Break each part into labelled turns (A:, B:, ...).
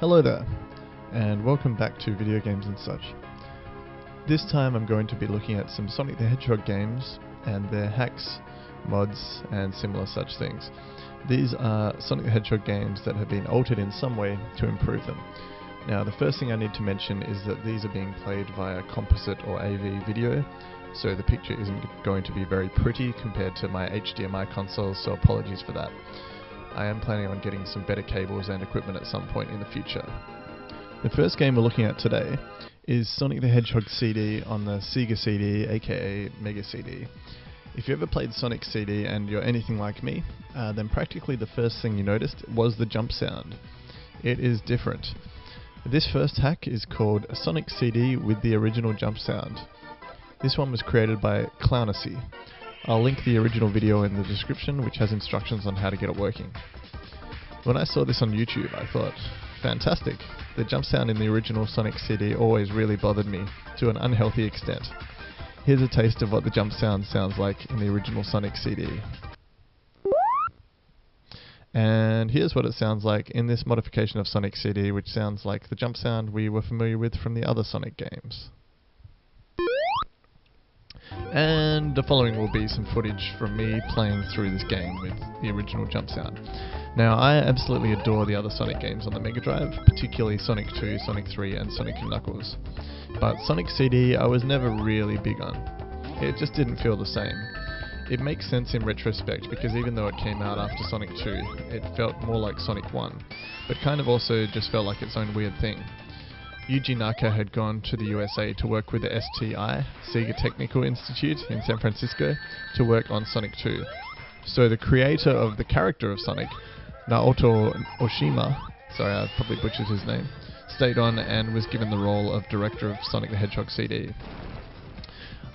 A: Hello there, and welcome back to Video Games and Such. This time I'm going to be looking at some Sonic the Hedgehog games and their hacks, mods, and similar such things. These are Sonic the Hedgehog games that have been altered in some way to improve them. Now, the first thing I need to mention is that these are being played via composite or AV video, so the picture isn't going to be very pretty compared to my HDMI console, so apologies for that. I am planning on getting some better cables and equipment at some point in the future. The first game we're looking at today is Sonic the Hedgehog CD on the Sega CD, aka Mega CD. If you ever played Sonic CD and you're anything like me, then practically the first thing you noticed was the jump sound. It is different. This first hack is called Sonic CD with the original jump sound. This one was created by Clownacy. I'll link the original video in the description, which has instructions on how to get it working. When I saw this on YouTube, I thought, fantastic. The jump sound in the original Sonic CD always really bothered me, to an unhealthy extent. Here's a taste of what the jump sound sounds like in the original Sonic CD. And here's what it sounds like in this modification of Sonic CD, which sounds like the jump sound we were familiar with from the other Sonic games. And the following will be some footage from me playing through this game with the original jump sound. Now, I absolutely adore the other Sonic games on the Mega Drive, particularly Sonic 2, Sonic 3 and Sonic & Knuckles. But Sonic CD I was never really big on. It just didn't feel the same. It makes sense in retrospect because even though it came out after Sonic 2, it felt more like Sonic 1, but kind of also just felt like its own weird thing. Yuji Naka had gone to the USA to work with the STI, Sega Technical Institute in San Francisco, to work on Sonic 2. So the creator of the character of Sonic, Naoto Oshima, sorry I probably butchered his name, stayed on and was given the role of director of Sonic the Hedgehog CD.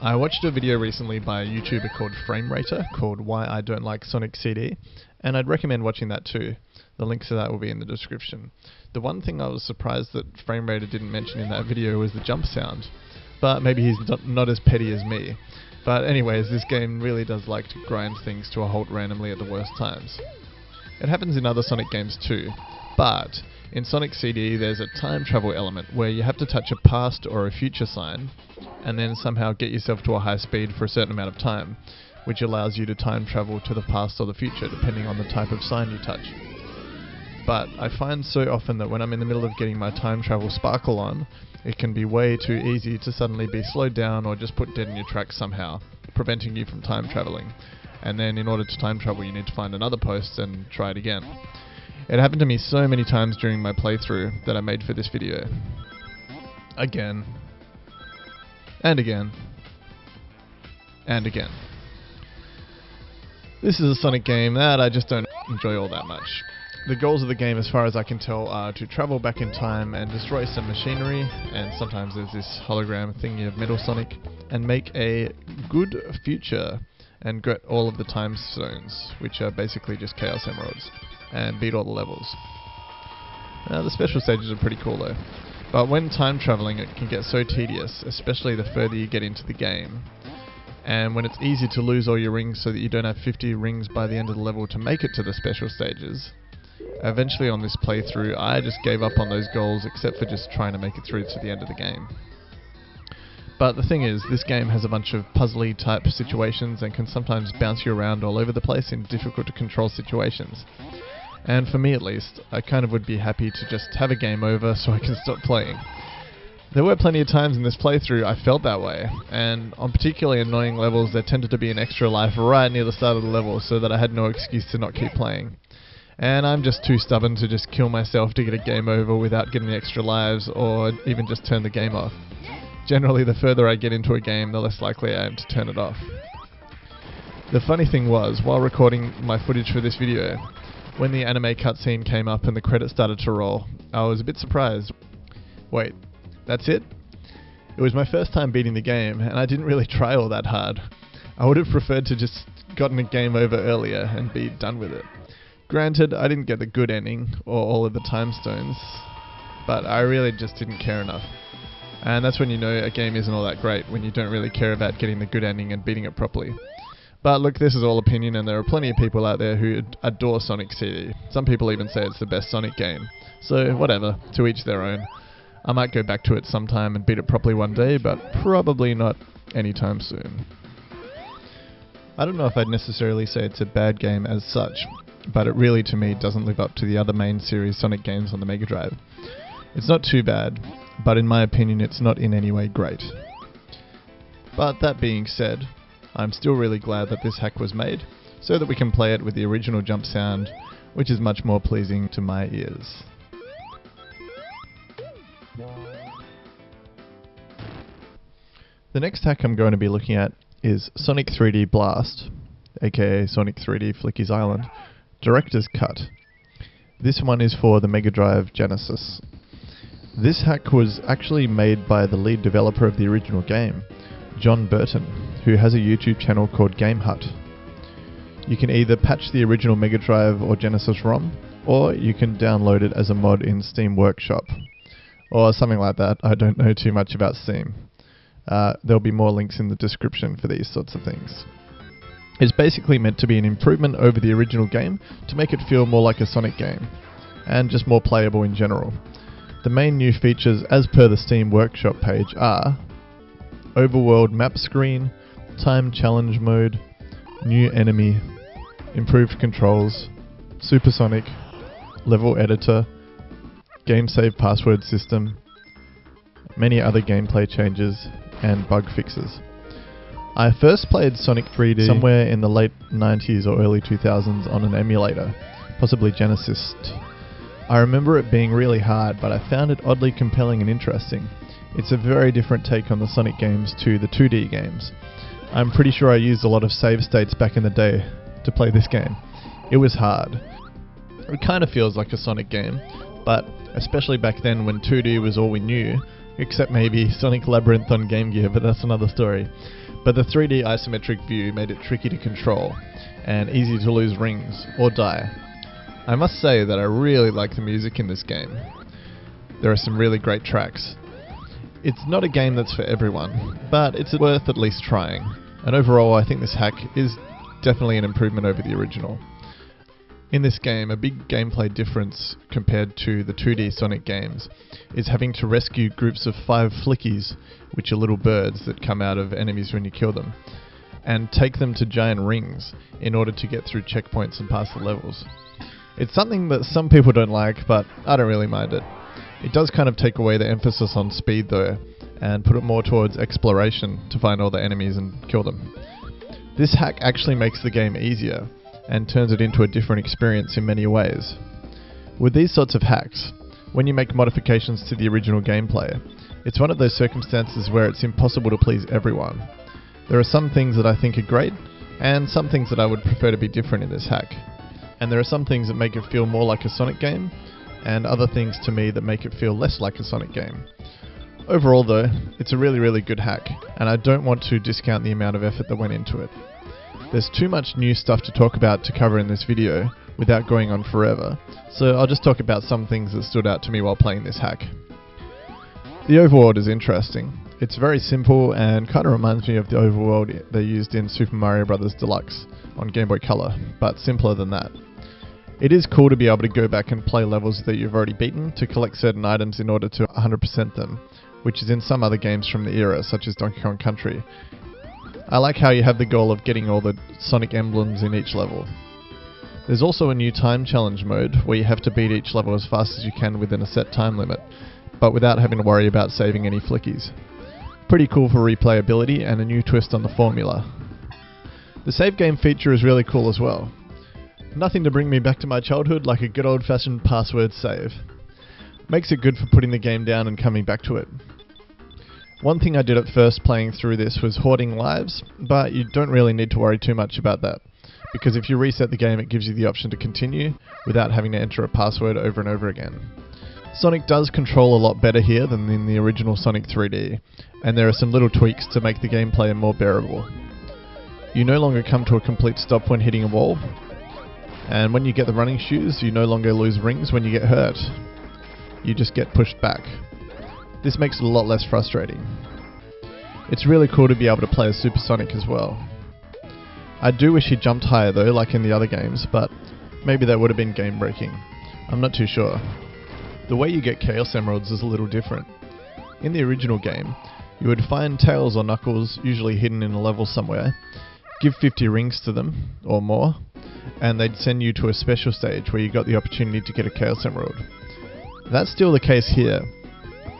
A: I watched a video recently by a YouTuber called FrameRater called Why I Don't Like Sonic CD, and I'd recommend watching that too. The links to that will be in the description. The one thing I was surprised that FrameRater didn't mention in that video was the jump sound, but maybe he's not as petty as me. But anyways, this game really does like to grind things to a halt randomly at the worst times. It happens in other Sonic games too, but in Sonic CD there's a time travel element where you have to touch a past or a future sign and then somehow get yourself to a high speed for a certain amount of time, which allows you to time travel to the past or the future depending on the type of sign you touch. But I find so often that when I'm in the middle of getting my time travel sparkle on, it can be way too easy to suddenly be slowed down or just put dead in your tracks somehow, preventing you from time traveling. And then in order to time travel you need to find another post and try it again. It happened to me so many times during my playthrough that I made for this video. Again. And again. And again. This is a Sonic game that I just don't enjoy all that much. The goals of the game, as far as I can tell, are to travel back in time and destroy some machinery, and sometimes there's this hologram thingy of Metal Sonic, and make a good future and get all of the time stones, which are basically just Chaos Emeralds, and beat all the levels. The special stages are pretty cool though, but when time traveling it can get so tedious, especially the further you get into the game, and when it's easy to lose all your rings so that you don't have 50 rings by the end of the level to make it to the special stages. Eventually on this playthrough I just gave up on those goals except for just trying to make it through to the end of the game. But the thing is, this game has a bunch of puzzly type situations and can sometimes bounce you around all over the place in difficult to control situations. And for me at least, I kind of would be happy to just have a game over so I can stop playing. There were plenty of times in this playthrough I felt that way, and on particularly annoying levels there tended to be an extra life right near the start of the level so that I had no excuse to not keep playing. And I'm just too stubborn to just kill myself to get a game over without getting the extra lives or even just turn the game off. Generally, the further I get into a game, the less likely I am to turn it off. The funny thing was, while recording my footage for this video, when the anime cutscene came up and the credits started to roll, I was a bit surprised. Wait, that's it? It was my first time beating the game, and I didn't really try all that hard. I would have preferred to just gotten a game over earlier and be done with it. Granted, I didn't get the good ending, or all of the time stones, but I really just didn't care enough. And that's when you know a game isn't all that great, when you don't really care about getting the good ending and beating it properly. But look, this is all opinion, and there are plenty of people out there who adore Sonic CD. Some people even say it's the best Sonic game. So whatever, to each their own. I might go back to it sometime and beat it properly one day, but probably not anytime soon. I don't know if I'd necessarily say it's a bad game as such, but it really to me doesn't live up to the other main series Sonic games on the Mega Drive. It's not too bad, but in my opinion it's not in any way great. But that being said, I'm still really glad that this hack was made, so that we can play it with the original jump sound, which is much more pleasing to my ears. The next hack I'm going to be looking at is Sonic 3D Blast, aka Sonic 3D Flicky's Island, Director's Cut. This one is for the Mega Drive Genesis. This hack was actually made by the lead developer of the original game, John Burton, who has a YouTube channel called Game Hut. You can either patch the original Mega Drive or Genesis ROM, or you can download it as a mod in Steam Workshop, or something like that. I don't know too much about Steam. There'll be more links in the description for these sorts of things. It's basically meant to be an improvement over the original game to make it feel more like a Sonic game, and just more playable in general. The main new features as per the Steam Workshop page are Overworld map screen, time challenge mode, new enemy, improved controls, supersonic, level editor, game save password system, many other gameplay changes, and bug fixes. I first played Sonic 3D somewhere in the late 90s or early 2000s on an emulator, possibly Genesis. I remember it being really hard, but I found it oddly compelling and interesting. It's a very different take on the Sonic games to the 2D games. I'm pretty sure I used a lot of save states back in the day to play this game. It was hard. It kind of feels like a Sonic game, but especially back then when 2D was all we knew, except maybe Sonic Labyrinth on Game Gear, but that's another story. But the 3D isometric view made it tricky to control, and easy to lose rings, or die. I must say that I really like the music in this game. There are some really great tracks. It's not a game that's for everyone, but it's worth at least trying, and overall I think this hack is definitely an improvement over the original. In this game, a big gameplay difference compared to the 2D Sonic games is having to rescue groups of 5 flickies, which are little birds that come out of enemies when you kill them, and take them to giant rings in order to get through checkpoints and pass the levels. It's something that some people don't like, but I don't really mind it. It does kind of take away the emphasis on speed though, and put it more towards exploration to find all the enemies and kill them. This hack actually makes the game easier, and turns it into a different experience in many ways. With these sorts of hacks, when you make modifications to the original gameplay, it's one of those circumstances where it's impossible to please everyone. There are some things that I think are great, and some things that I would prefer to be different in this hack. And there are some things that make it feel more like a Sonic game, and other things to me that make it feel less like a Sonic game. Overall though, it's a really good hack, and I don't want to discount the amount of effort that went into it. There's too much new stuff to talk about to cover in this video without going on forever, so I'll just talk about some things that stood out to me while playing this hack. The overworld is interesting. It's very simple and kind of reminds me of the overworld they used in Super Mario Bros. Deluxe on Game Boy Color, but simpler than that. It is cool to be able to go back and play levels that you've already beaten to collect certain items in order to 100% them, which is in some other games from the era, such as Donkey Kong Country. I like how you have the goal of getting all the Sonic emblems in each level. There's also a new time challenge mode, where you have to beat each level as fast as you can within a set time limit, but without having to worry about saving any flickies. Pretty cool for replayability and a new twist on the formula. The save game feature is really cool as well. Nothing to bring me back to my childhood like a good old-fashioned password save. Makes it good for putting the game down and coming back to it. One thing I did at first playing through this was hoarding lives, but you don't really need to worry too much about that, because if you reset the game it gives you the option to continue without having to enter a password over and over again. Sonic does control a lot better here than in the original Sonic 3D, and there are some little tweaks to make the gameplay more bearable. You no longer come to a complete stop when hitting a wall, and when you get the running shoes you no longer lose rings when you get hurt. You just get pushed back. This makes it a lot less frustrating. It's really cool to be able to play as Supersonic as well. I do wish he jumped higher though, like in the other games, but maybe that would have been game breaking. I'm not too sure. The way you get Chaos Emeralds is a little different. In the original game, you would find Tails or Knuckles, usually hidden in a level somewhere, give 50 rings to them, or more, and they'd send you to a special stage where you got the opportunity to get a Chaos Emerald. That's still the case here,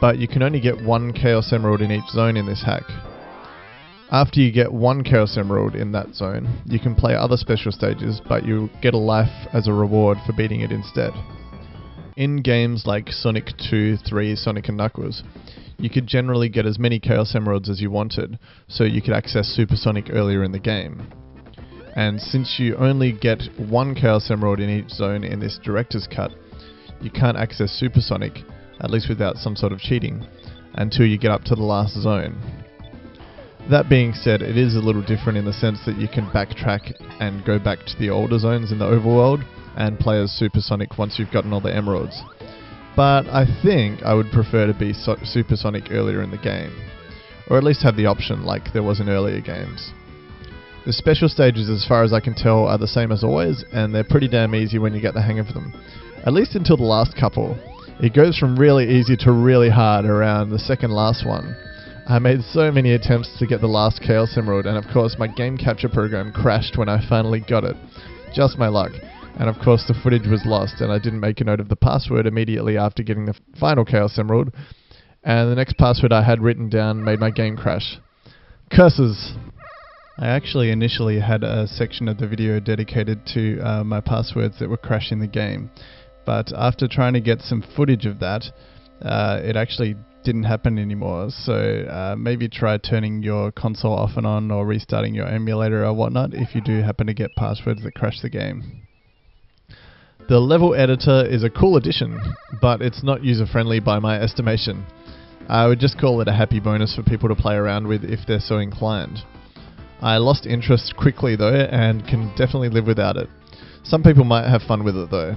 A: but you can only get one Chaos Emerald in each zone in this hack. After you get one Chaos Emerald in that zone, you can play other special stages, but you get a life as a reward for beating it instead. In games like Sonic 2, 3, Sonic and Knuckles, you could generally get as many Chaos Emeralds as you wanted, so you could access Super Sonic earlier in the game. And since you only get one Chaos Emerald in each zone in this director's cut, you can't access Super Sonic, at least without some sort of cheating, until you get up to the last zone. That being said, it is a little different in the sense that you can backtrack and go back to the older zones in the Overworld and play as Super Sonic once you've gotten all the emeralds. But I think I would prefer to be Super Sonic earlier in the game, or at least have the option like there was in earlier games. The special stages, as far as I can tell, are the same as always, and they're pretty damn easy when you get the hang of them. At least until the last couple. It goes from really easy to really hard around the second last one. I made so many attempts to get the last Chaos Emerald, and of course my game capture program crashed when I finally got it. Just my luck. And of course the footage was lost, and I didn't make a note of the password immediately after getting the final Chaos Emerald, and the next password I had written down made my game crash. Curses! I actually initially had a section of the video dedicated to my passwords that were crashing the game, but after trying to get some footage of that, it actually didn't happen anymore, so maybe try turning your console off and on or restarting your emulator or whatnot if you do happen to get passwords that crash the game. The level editor is a cool addition, but it's not user-friendly by my estimation. I would just call it a happy bonus for people to play around with if they're so inclined. I lost interest quickly though, and can definitely live without it. Some people might have fun with it though.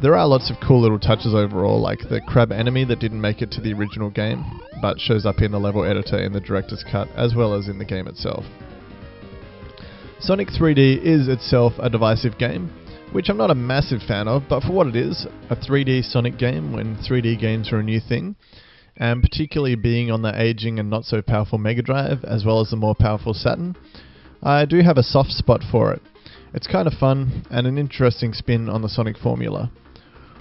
A: There are lots of cool little touches overall, like the crab enemy that didn't make it to the original game, but shows up in the level editor in the director's cut, as well as in the game itself. Sonic 3D is itself a divisive game, which I'm not a massive fan of, but for what it is, a 3D Sonic game when 3D games are a new thing, and particularly being on the aging and not so powerful Mega Drive, as well as the more powerful Saturn, I do have a soft spot for it. It's kind of fun, and an interesting spin on the Sonic formula.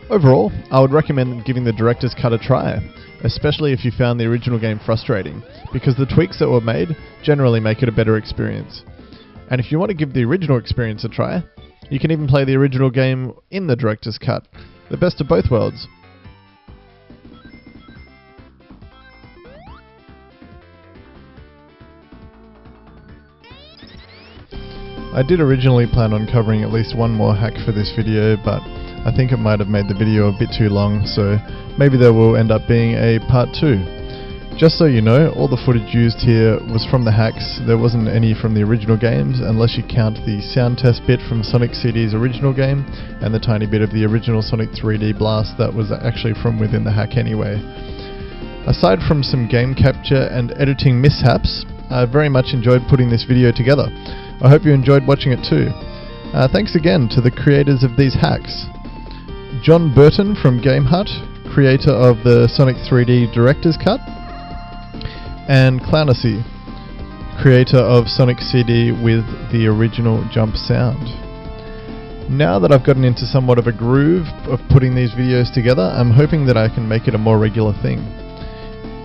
A: Overall, I would recommend giving the director's cut a try, especially if you found the original game frustrating, because the tweaks that were made generally make it a better experience. And if you want to give the original experience a try, you can even play the original game in the director's cut, the best of both worlds. I did originally plan on covering at least one more hack for this video, but I think it might have made the video a bit too long, so maybe there will end up being a part 2. Just so you know, all the footage used here was from the hacks. There wasn't any from the original games, unless you count the sound test bit from Sonic CD's original game, and the tiny bit of the original Sonic 3D Blast that was actually from within the hack anyway. Aside from some game capture and editing mishaps, I very much enjoyed putting this video together. I hope you enjoyed watching it too. Thanks again to the creators of these hacks. John Burton from Game Hut, creator of the Sonic 3D Director's Cut, and Clownacy, creator of Sonic CD with the original jump sound. Now that I've gotten into somewhat of a groove of putting these videos together, I'm hoping that I can make it a more regular thing.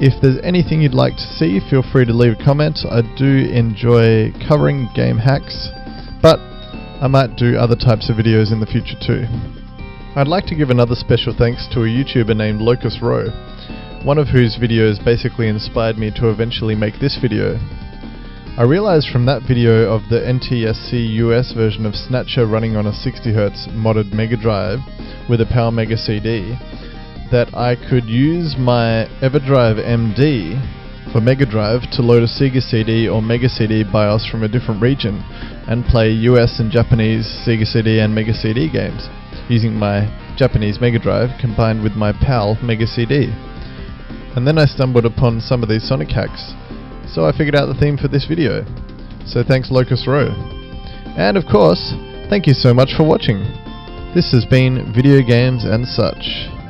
A: If there's anything you'd like to see, feel free to leave a comment. I do enjoy covering game hacks, but I might do other types of videos in the future too. I'd like to give another special thanks to a YouTuber named Locus Roe, one of whose videos basically inspired me to eventually make this video. I realized from that video of the NTSC US version of Snatcher running on a 60Hz modded Mega Drive with a Power Mega CD that I could use my EverDrive-MD for Mega Drive to load a Sega CD or Mega CD BIOS from a different region and play US and Japanese Sega CD and Mega CD games using my Japanese Mega Drive combined with my PAL Mega CD. And then I stumbled upon some of these Sonic hacks, so I figured out the theme for this video. So thanks Locus Roe. And of course, thank you so much for watching. This has been Video Games and Such.